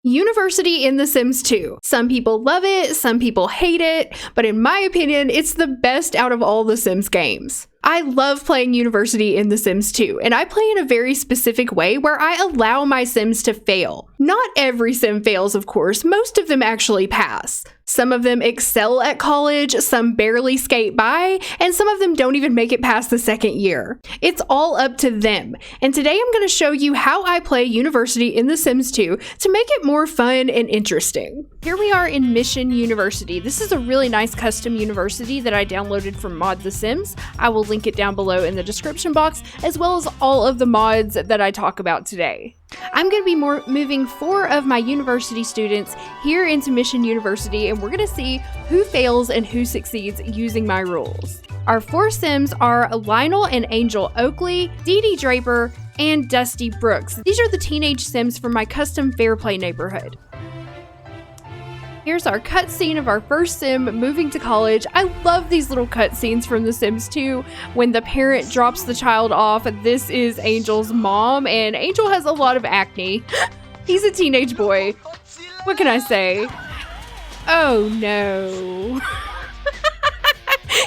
University in The Sims 2. Some people love it, some people hate it, but in my opinion, it's the best out of all the Sims games. I love playing University in The Sims 2, and I play in a very specific way where I allow my Sims to fail. Not every Sim fails, of course, most of them actually pass. Some of them excel at college, some barely skate by, and some of them don't even make it past the second year. It's all up to them, and today I'm going to show you how I play University in The Sims 2 to make it more fun and interesting. Here we are in Mission University. This is a really nice custom university that I downloaded from Mod The Sims. I will link it down below in the description box, as well as all of the mods that I talk about today. I'm going to be moving 4 of my university students here into Mission University, and we're going to see who fails and who succeeds using my rules. Our 4 Sims are Lionel and Angel Oakley, Dee Dee Draper, and Dusty Brooks. These are the teenage Sims from my custom Fairplay neighborhood. Here's our cutscene of our first Sim moving to college. I love these little cutscenes from The Sims 2 when the parent drops the child off. This is Angel's mom, and Angel has a lot of acne. He's a teenage boy. What can I say? Oh no.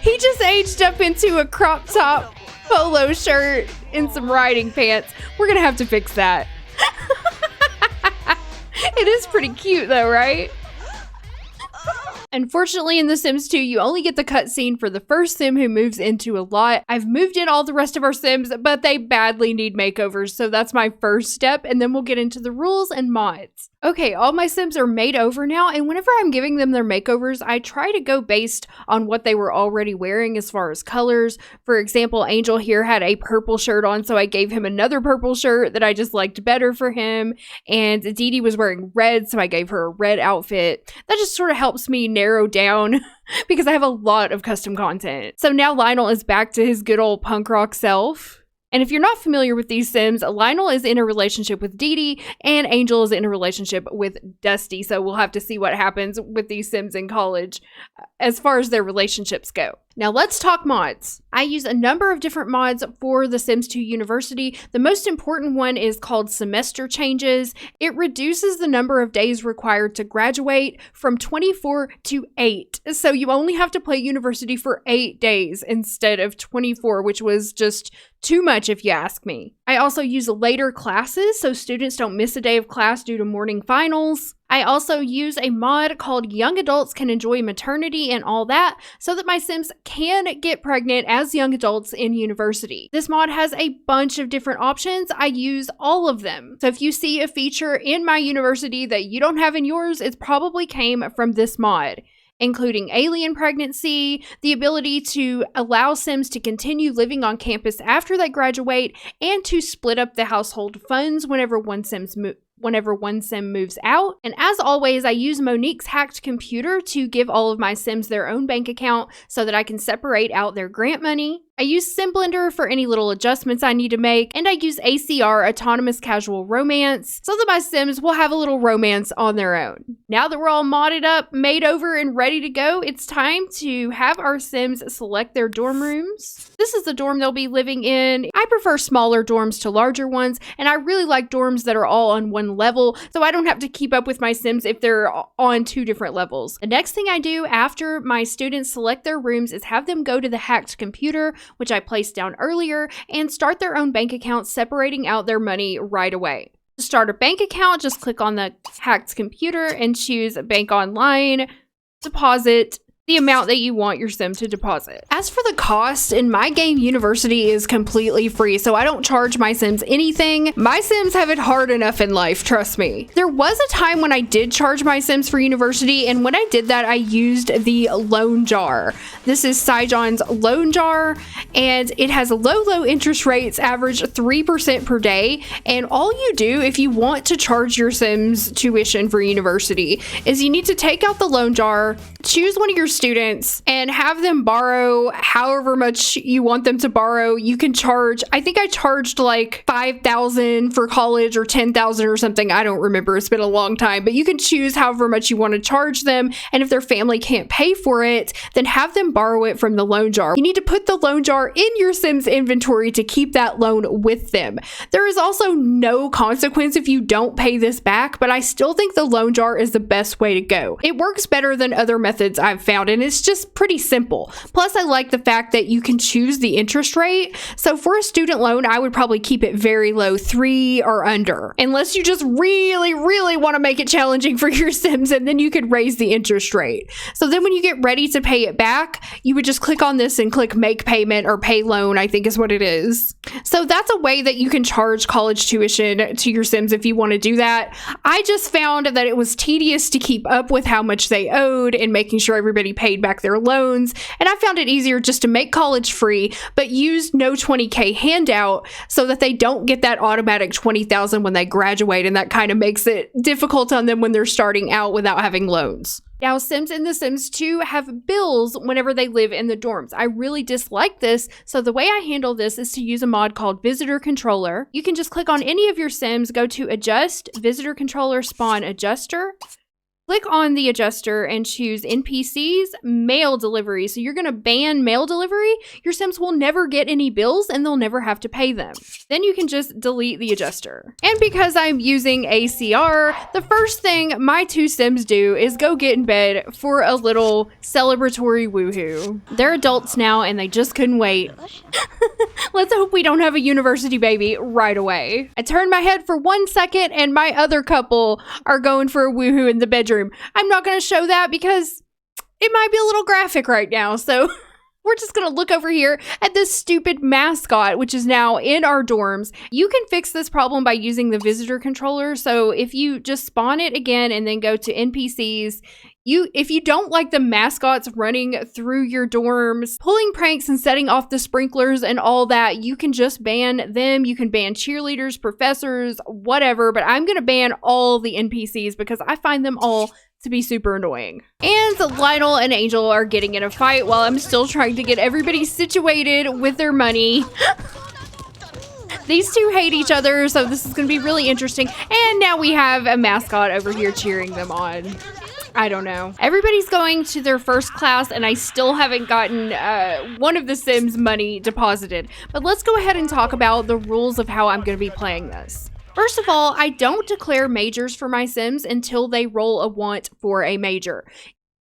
He just aged up into a crop top polo shirt and some riding pants. We're gonna have to fix that. It is pretty cute though, right? Unfortunately, in The Sims 2, you only get the cutscene for the first Sim who moves into a lot. I've moved in all the rest of our Sims, but they badly need makeovers, so that's my first step, and then we'll get into the rules and mods. Okay, all my Sims are made over now, and whenever I'm giving them their makeovers, I try to go based on what they were already wearing as far as colors. For example, Angel here had a purple shirt on, so I gave him another purple shirt that I just liked better for him, and Dee Dee was wearing red, so I gave her a red outfit. That just sort of helps me narrow down because I have a lot of custom content. So now Lionel is back to his good old punk rock self. And if you're not familiar with these Sims, Lionel is in a relationship with Dee Dee, and Angel is in a relationship with Dusty, so we'll have to see what happens with these Sims in college as far as their relationships go. Now let's talk mods. I use a number of different mods for The Sims 2 University. The most important one is called Semester Changes. It reduces the number of days required to graduate from 24 to 8. So you only have to play university for 8 days instead of 24, which was just too much if you ask me. I also use later classes so students don't miss a day of class due to morning finals. I also use a mod called Young Adults Can Enjoy Maternity and All That so that my Sims can get pregnant as young adults in university. This mod has a bunch of different options. I use all of them. So if you see a feature in my university that you don't have in yours, it probably came from this mod, including alien pregnancy, the ability to allow Sims to continue living on campus after they graduate, and to split up the household funds whenever one Sim moves out. And as always, I use Monique's hacked computer to give all of my Sims their own bank account so that I can separate out their grant money. I use SimBlender for any little adjustments I need to make, and I use ACR, Autonomous Casual Romance, so that my Sims will have a little romance on their own. Now that we're all modded up, made over, and ready to go, it's time to have our Sims select their dorm rooms. This is the dorm they'll be living in. I prefer smaller dorms to larger ones, and I really like dorms that are all on one level, so I don't have to keep up with my Sims if they're on 2 different levels. The next thing I do after my students select their rooms is have them go to the hacked computer, which I placed down earlier, and start their own bank account, separating out their money right away. To start a bank account, just click on the hacked computer and choose Bank Online, Deposit the amount that you want your Sim to deposit. As for the cost, in my game, university is completely free, so I don't charge my Sims anything. My Sims have it hard enough in life, trust me. There was a time when I did charge my Sims for university, and when I did that, I used the loan jar. This is Saijon's loan jar, and it has low interest rates, average 3% per day, and all you do if you want to charge your Sims tuition for university is you need to take out the loan jar, choose one of your students and have them borrow however much you want them to borrow. You can charge, I think I charged like $5,000 for college or $10,000 or something. I don't remember. It's been a long time, but you can choose however much you want to charge them. And if their family can't pay for it, then have them borrow it from the loan jar. You need to put the loan jar in your Sims inventory to keep that loan with them. There is also no consequence if you don't pay this back, but I still think the loan jar is the best way to go. It works better than other methods I've found, and it's just pretty simple. Plus, I like the fact that you can choose the interest rate. So for a student loan, I would probably keep it very low, 3 or under, unless you just really, really want to make it challenging for your Sims, and then you could raise the interest rate. So then when you get ready to pay it back, you would just click on this and click make payment or pay loan, I think is what it is. So that's a way that you can charge college tuition to your Sims if you want to do that. I just found that it was tedious to keep up with how much they owed and making sure everybody paid back their loans. And I found it easier just to make college free, but use no 20K handout so that they don't get that automatic 20,000 when they graduate. And that kind of makes it difficult on them when they're starting out without having loans. Now, Sims in The Sims 2 have bills whenever they live in the dorms. I really dislike this, so the way I handle this is to use a mod called Visitor Controller. You can just click on any of your Sims, go to Adjust, Visitor Controller, Spawn Adjuster. Click on the adjuster and choose NPCs, mail delivery. So you're going to ban mail delivery. Your Sims will never get any bills and they'll never have to pay them. Then you can just delete the adjuster. And because I'm using ACR, the first thing my 2 Sims do is go get in bed for a little celebratory woohoo. They're adults now and they just couldn't wait. Let's hope we don't have a university baby right away. I turn my head for 1 second and my other couple are going for a woohoo in the bedroom. I'm not going to show that because it might be a little graphic right now. So we're just going to look over here at this stupid mascot, which is now in our dorms. You can fix this problem by using the visitor controller. So if you just spawn it again and then go to NPCs, if you don't like the mascots running through your dorms, pulling pranks and setting off the sprinklers and all that, you can just ban them. You can ban cheerleaders, professors, whatever, but I'm going to ban all the NPCs because I find them all to be super annoying. And Lionel and Angel are getting in a fight while I'm still trying to get everybody situated with their money. These two hate each other, so this is going to be really interesting. And now we have a mascot over here cheering them on. I don't know. Everybody's going to their first class and I still haven't gotten one of the Sims money deposited. But let's go ahead and talk about the rules of how I'm going to be playing this. First of all, I don't declare majors for my Sims until they roll a want for a major.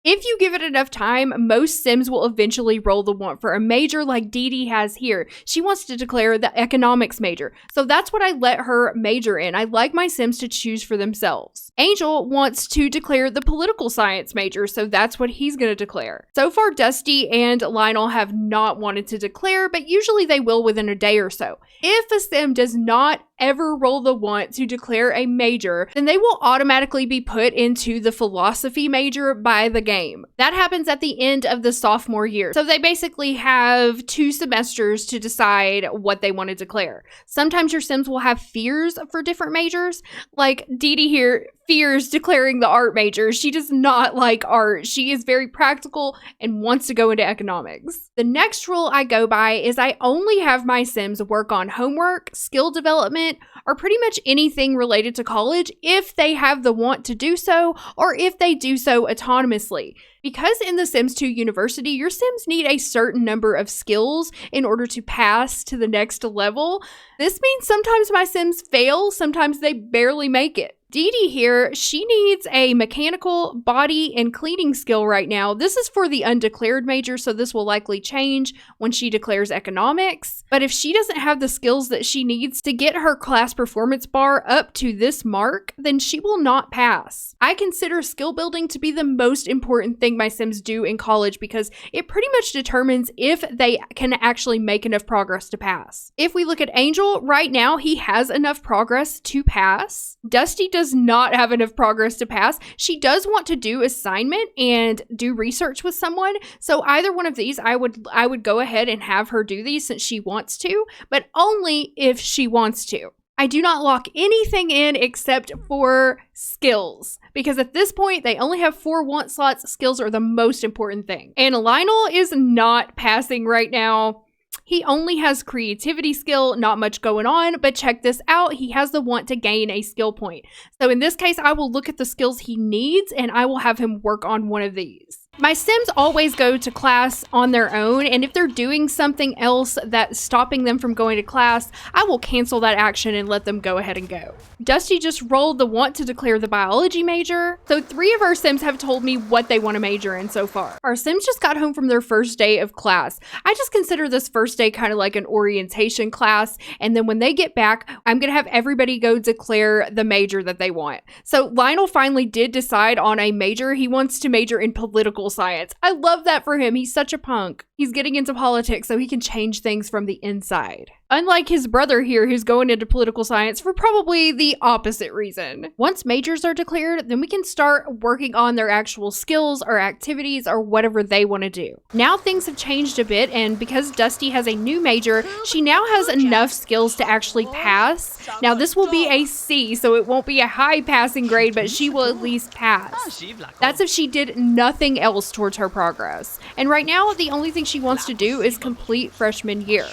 If you give it enough time, most Sims will eventually roll the want for a major like Dee Dee has here. She wants to declare the economics major. So that's what I let her major in. I like my Sims to choose for themselves. Angel wants to declare the political science major, so that's what he's going to declare. So far, Dusty and Lionel have not wanted to declare, but usually they will within a day or so. If a Sim does not ever roll the want to declare a major, then they will automatically be put into the philosophy major by the game. That happens at the end of the sophomore year. So they basically have 2 semesters to decide what they want to declare. Sometimes your Sims will have fears for different majors, like Dee Dee here fears declaring the art major. She does not like art. She is very practical and wants to go into economics. The next rule I go by is I only have my Sims work on homework, skill development, or pretty much anything related to college if they have the want to do so or if they do so autonomously. Because in The Sims 2 University, your Sims need a certain number of skills in order to pass to the next level. This means sometimes my Sims fail, sometimes they barely make it. Dee Dee here, she needs a mechanical, body, and cleaning skill right now. This is for the undeclared major, so this will likely change when she declares economics. But if she doesn't have the skills that she needs to get her class performance bar up to this mark, then she will not pass. I consider skill building to be the most important thing my Sims do in college because it pretty much determines if they can actually make enough progress to pass. If we look at Angel, right now he has enough progress to pass. Dusty does not have enough progress to pass. She does want to do assignment and do research with someone. So either one of these, I would go ahead and have her do these since she wants to, but only if she wants to. I do not lock anything in except for skills, because at this point they only have 4 want slots. Skills are the most important thing. And Lionel is not passing right now. He only has creativity skill, not much going on, but check this out. He has the want to gain a skill point. So in this case, I will look at the skills he needs and I will have him work on one of these. My Sims always go to class on their own, and if they're doing something else that's stopping them from going to class, I will cancel that action and let them go ahead and go. Dusty just rolled the want to declare the biology major. So 3 of our Sims have told me what they want to major in so far. Our Sims just got home from their first day of class. I just consider this first day kind of like an orientation class, and then when they get back, I'm going to have everybody go declare the major that they want. So Lionel finally did decide on a major. He wants to major in political science. I love that for him. He's such a punk. He's getting into politics so he can change things from the inside. Unlike his brother here, who's going into political science for probably the opposite reason. Once majors are declared, then we can start working on their actual skills or activities or whatever they want to do. Now things have changed a bit, and because Dusty has a new major, she now has enough skills to actually pass. Now this will be a C, so it won't be a high passing grade, but she will at least pass. That's if she did nothing else towards her progress. And right now, the only thing she wants to do is complete freshman year.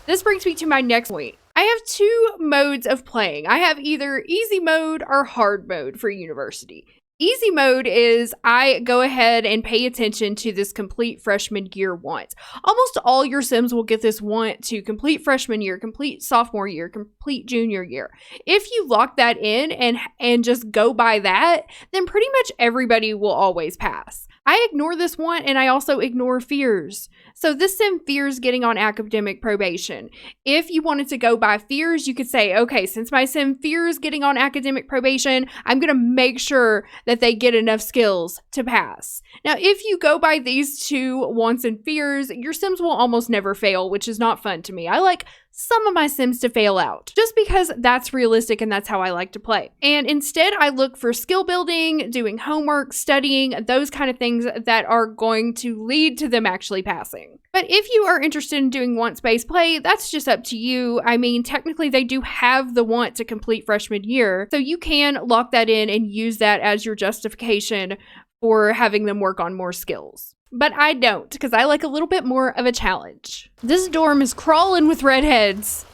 This brings me to my next point. I have 2 modes of playing. I have either easy mode or hard mode for university. Easy mode is I go ahead and pay attention to this complete freshman year want. Almost all your Sims will get this want to complete freshman year, complete sophomore year, complete junior year. If you lock that in and just go by that, then pretty much everybody will always pass. I ignore this want, and I also ignore fears. So this Sim fears getting on academic probation. If you wanted to go by fears, you could say, okay, since my Sim fears getting on academic probation, I'm going to make sure that they get enough skills to pass. Now, if you go by these 2 wants and fears, your Sims will almost never fail, which is not fun to me. I like some of my Sims to fail out, just because that's realistic and that's how I like to play. And instead, I look for skill building, doing homework, studying, those kind of things that are going to lead to them actually passing. But if you are interested in doing wants-based play, that's just up to you. I mean, technically, they do have the want to complete freshman year, so you can lock that in and use that as your justification for having them work on more skills. But I don't, because I like a little bit more of a challenge. This dorm is crawling with redheads.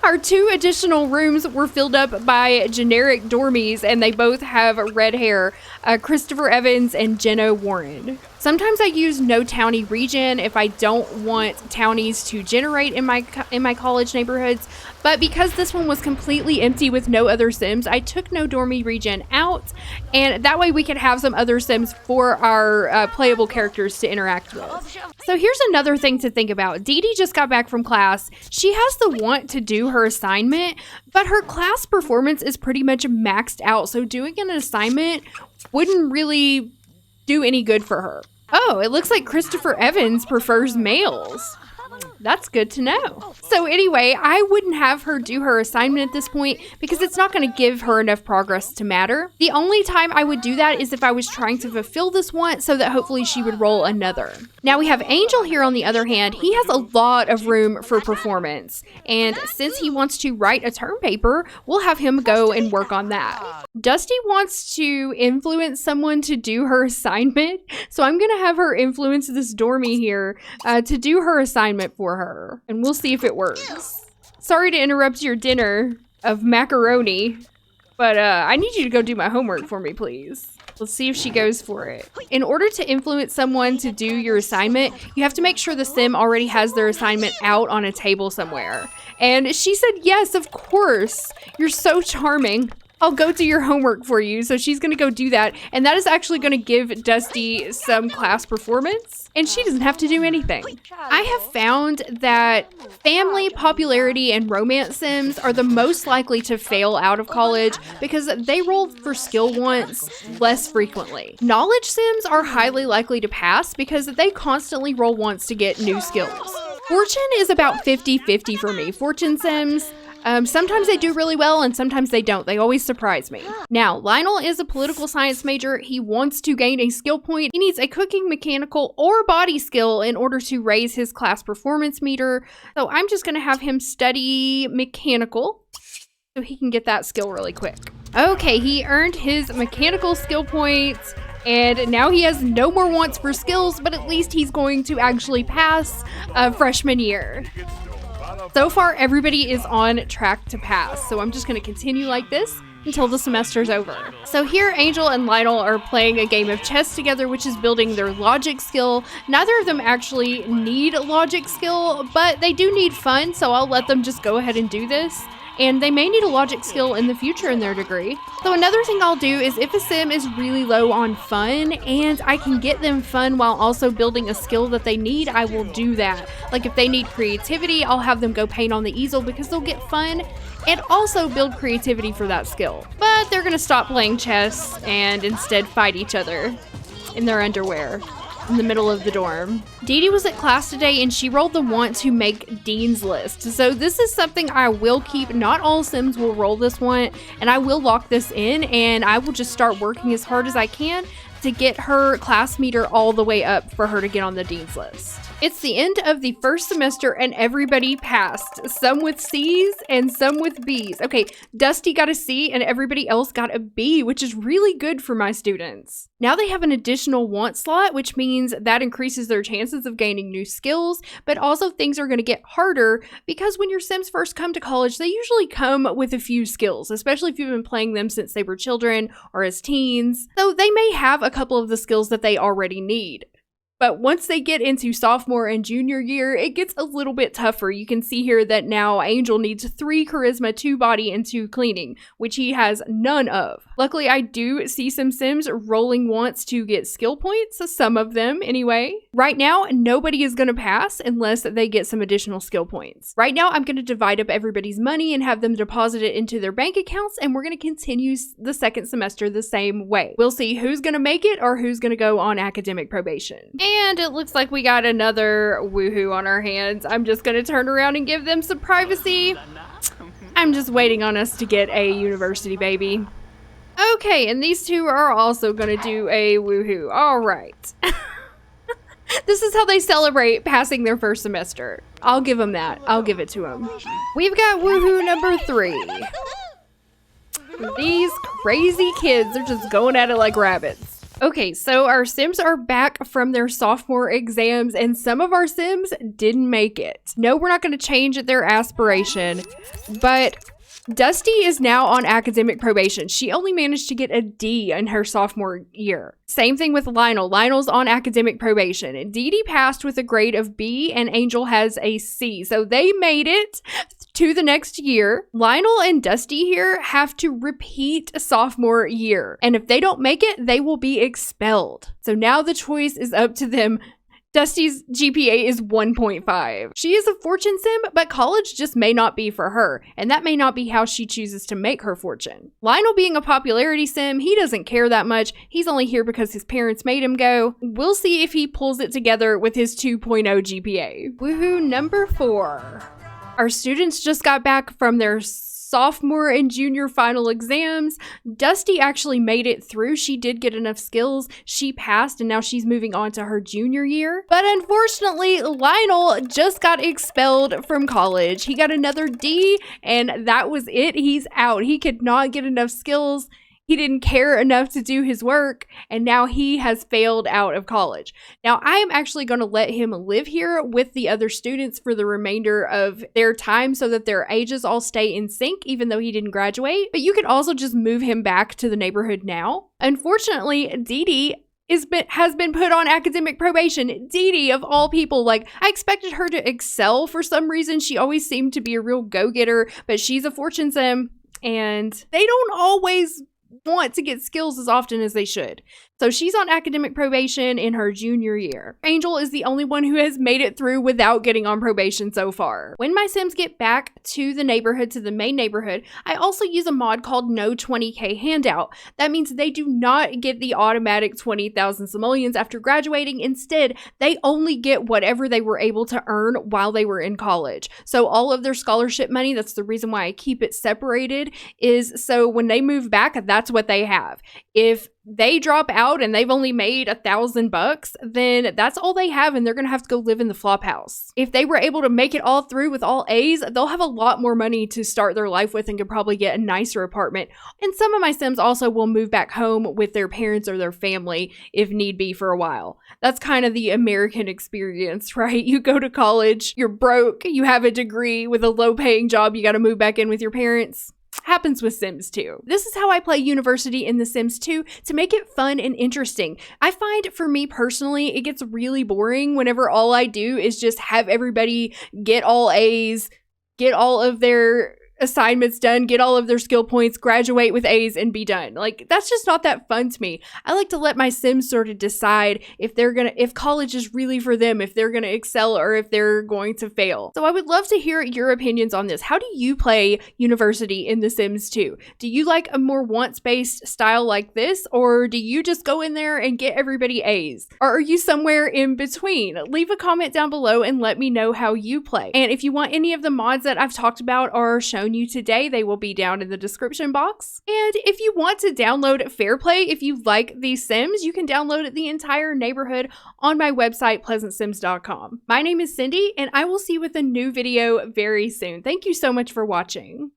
Our 2 additional rooms were filled up by generic dormies, and they both have red hair, Christopher Evans and Jenna Warren. Sometimes I use no townie region if I don't want townies to generate in my college neighborhoods, but because this one was completely empty with no other Sims, I took no dormy region out, and that way we could have some other Sims for our playable characters to interact with. So here's another thing to think about. Dee Dee just got back from class. She has the want to do her assignment, but her class performance is pretty much maxed out, so doing an assignment wouldn't really do any good for her. Oh, it looks like Christopher Evans prefers males. That's good to know. So anyway, I wouldn't have her do her assignment at this point because it's not going to give her enough progress to matter. The only time I would do that is if I was trying to fulfill this want so that hopefully she would roll another. Now we have Angel here on the other hand. He has a lot of room for performance. And since he wants to write a term paper, we'll have him go and work on that. Dusty wants to influence someone to do her assignment. So I'm going to have her influence this dormy here to do her assignment for her. And we'll see if it works. Sorry to interrupt your dinner of macaroni, but I need you to go do my homework for me, please. Let's see if she goes for it. In order to influence someone to do your assignment, you have to make sure the Sim already has their assignment out on a table somewhere. And she said, yes, of course. You're so charming. I'll go do your homework for you. So she's going to go do that. And that is actually going to give Dusty some class performance. And she doesn't have to do anything. I have found that family, popularity, and romance Sims are the most likely to fail out of college because they roll for skill wants less frequently. Knowledge Sims are highly likely to pass because they constantly roll wants to get new skills. Fortune is about 50-50 for me. Fortune Sims, sometimes they do really well and sometimes they don't. They always surprise me. Now, Lionel is a political science major. He wants to gain a skill point. He needs a cooking, mechanical, or body skill in order to raise his class performance meter. So I'm just going to have him study mechanical. so he can get that skill really quick. Okay, he earned his mechanical skill points, and now he has no more wants for skills, but at least he's going to actually pass freshman year. So far, everybody is on track to pass, so I'm just going to continue like this until the semester's over. So here, Angel and Lionel are playing a game of chess together, which is building their logic skill. Neither of them actually need logic skill, but they do need fun, so I'll let them just go ahead and do this. And they may need a logic skill in the future in their degree. So another thing I'll do is if a sim is really low on fun and I can get them fun while also building a skill that they need, I will do that. Like if they need creativity, I'll have them go paint on the easel because they'll get fun and also build creativity for that skill. But they're gonna stop playing chess and instead fight each other in their underwear in the middle of the dorm. Dee Dee was at class today and she rolled the want to make Dean's List. So this is something I will keep. Not all Sims will roll this want, and I will lock this in and I will just start working as hard as I can to get her class meter all the way up for her to get on the Dean's List. It's the end of the first semester and everybody passed. Some with C's and some with B's. Okay, Dusty got a C and everybody else got a B, which is really good for my students. Now they have an additional want slot, which means that increases their chances of gaining new skills, but also things are going to get harder because when your Sims first come to college, they usually come with a few skills, especially if you've been playing them since they were children or as teens. So they may have a couple of the skills that they already need. But once they get into sophomore and junior year, it gets a little bit tougher. You can see here that now Angel needs 3 charisma, 2 body, and 2 cleaning, which he has none of. Luckily, I do see some Sims rolling wants to get skill points, some of them anyway. Right now, nobody is going to pass unless they get some additional skill points. Right now, I'm going to divide up everybody's money and have them deposit it into their bank accounts, and we're going to continue the second semester the same way. We'll see who's going to make it or who's going to go on academic probation. And it looks like we got another woohoo on our hands. I'm just going to turn around and give them some privacy. I'm just waiting on us to get a university baby. Okay, and these two are also going to do a woohoo. All right. This is how they celebrate passing their first semester. I'll give them that. I'll give it to them. We've got woohoo number 3. These crazy kids are just going at it like rabbits. Okay, so our Sims are back from their sophomore exams and some of our Sims didn't make it. No, we're not going to change their aspiration, but Dusty is now on academic probation. She only managed to get a D in her sophomore year. Same thing with Lionel. Lionel's on academic probation. Dee Dee passed with a grade of B and Angel has a C. So they made it to the next year. Lionel and Dusty here have to repeat sophomore year. And if they don't make it, they will be expelled. So now the choice is up to them. Dusty's GPA is 1.5. She is a fortune sim, but college just may not be for her, and that may not be how she chooses to make her fortune. Lionel being a popularity sim, he doesn't care that much. He's only here because his parents made him go. We'll see if he pulls it together with his 2.0 GPA. Woohoo number 4. Our students just got back from their sophomore and junior final exams. Dusty actually made it through. She did get enough skills. She passed and now she's moving on to her junior year. But unfortunately, Lionel just got expelled from college. He got another D and that was it. He's out. He could not get enough skills. He didn't care enough to do his work, and now he has failed out of college. Now, I am actually going to let him live here with the other students for the remainder of their time so that their ages all stay in sync, even though he didn't graduate. But you could also just move him back to the neighborhood now. Unfortunately, Dee Dee has been put on academic probation. Dee Dee, of all people, like, I expected her to excel for some reason. She always seemed to be a real go-getter, but she's a fortune sim, and they don't always want to get skills as often as they should. So she's on academic probation in her junior year. Angel is the only one who has made it through without getting on probation so far. When my Sims get back to the neighborhood, to the main neighborhood, I also use a mod called No 20K Handout. That means they do not get the automatic 20,000 simoleons after graduating. Instead, they only get whatever they were able to earn while they were in college. So all of their scholarship money, that's the reason why I keep it separated, is so when they move back, that's that's what they have. If they drop out and they've only made $1,000, then that's all they have, and they're gonna have to go live in the flop house. If they were able to make it all through with all A's, they'll have a lot more money to start their life with and could probably get a nicer apartment. And some of my Sims also will move back home with their parents or their family if need be for a while. That's kind of the American experience, right? You go to college, you're broke, you have a degree with a low-paying job, you gotta move back in with your parents. Happens with Sims 2. This is how I play University in The Sims 2 to make it fun and interesting. I find, for me personally, it gets really boring whenever all I do is just have everybody get all A's, get all of their assignments done, get all of their skill points, graduate with A's, and be done. Like, that's just not that fun to me. I like to let my Sims sort of decide if college is really for them, if they're gonna excel or if they're going to fail. So I would love to hear your opinions on this. How do you play University in The Sims 2? Do you like a more wants-based style like this, or do you just go in there and get everybody A's? Or are you somewhere in between? Leave a comment down below and let me know how you play. And if you want any of the mods that I've talked about or shown you today, they will be down in the description box. And if you want to download Fair Play, if you like these Sims, you can download the entire neighborhood on my website, PleasantSims.com. My name is Cindy, and I will see you with a new video very soon. Thank you so much for watching.